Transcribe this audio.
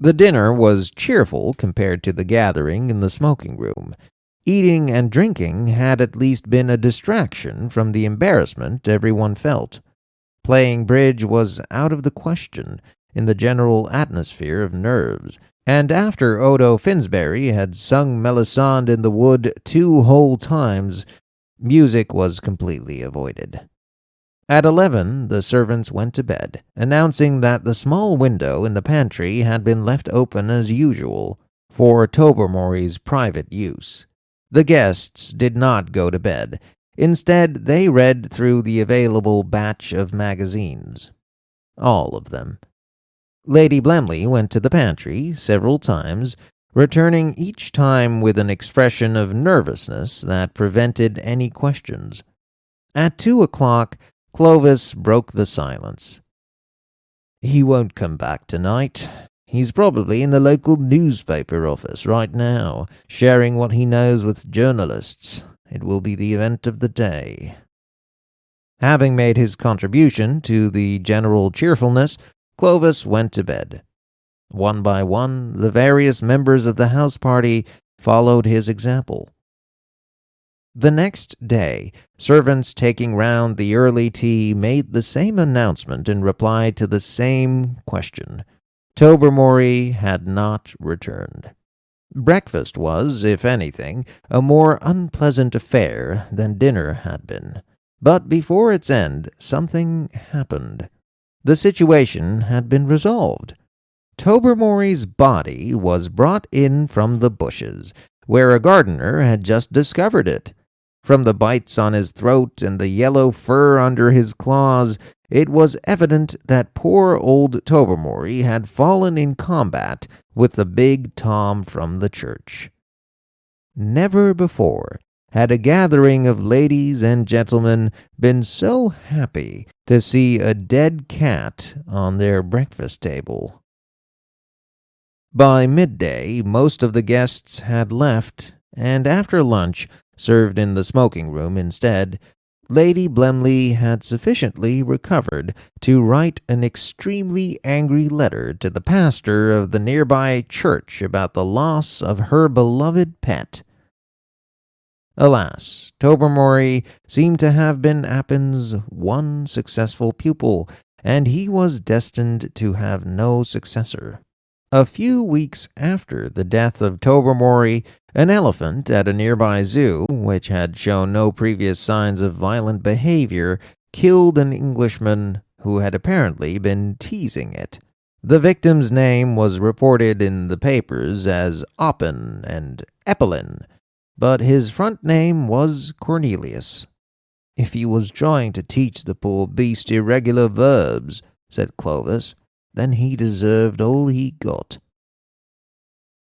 The dinner was cheerful compared to the gathering in the smoking room. Eating and drinking had at least been a distraction from the embarrassment everyone felt. Playing bridge was out of the question in the general atmosphere of nerves, and after Odo Finsbury had sung Melisande in the Wood 2 whole times, music was completely avoided. At 11, the servants went to bed, announcing that the small window in the pantry had been left open as usual for Tobermory's private use. The guests did not go to bed. Instead, they read through the available batch of magazines. All of them. Lady Blemley went to the pantry several times, returning each time with an expression of nervousness that prevented any questions. At 2 o'clock, Clovis broke the silence. "He won't come back tonight. He's probably in the local newspaper office right now, sharing what he knows with journalists. It will be the event of the day." Having made his contribution to the general cheerfulness, Clovis went to bed. One by one, the various members of the house party followed his example. The next day, servants taking round the early tea made the same announcement in reply to the same question. Tobermory had not returned. Breakfast was, if anything, a more unpleasant affair than dinner had been. But before its end, something happened. The situation had been resolved. Tobermory's body was brought in from the bushes, where a gardener had just discovered it. From the bites on his throat and the yellow fur under his claws, it was evident that poor old Tobermory had fallen in combat with the big Tom from the church. Never before had a gathering of ladies and gentlemen been so happy to see a dead cat on their breakfast table. By midday, most of the guests had left, and after lunch, served in the smoking room instead, Lady Blemley had sufficiently recovered to write an extremely angry letter to the pastor of the nearby church about the loss of her beloved pet. Alas, Tobermory seemed to have been Appin's one successful pupil, and he was destined to have no successor. A few weeks after the death of Tobermory, an elephant at a nearby zoo, which had shown no previous signs of violent behavior, killed an Englishman who had apparently been teasing it. The victim's name was reported in the papers as Oppen and Eppelin, but his front name was Cornelius. "If he was trying to teach the poor beast irregular verbs," said Clovis, "then he deserved all he got."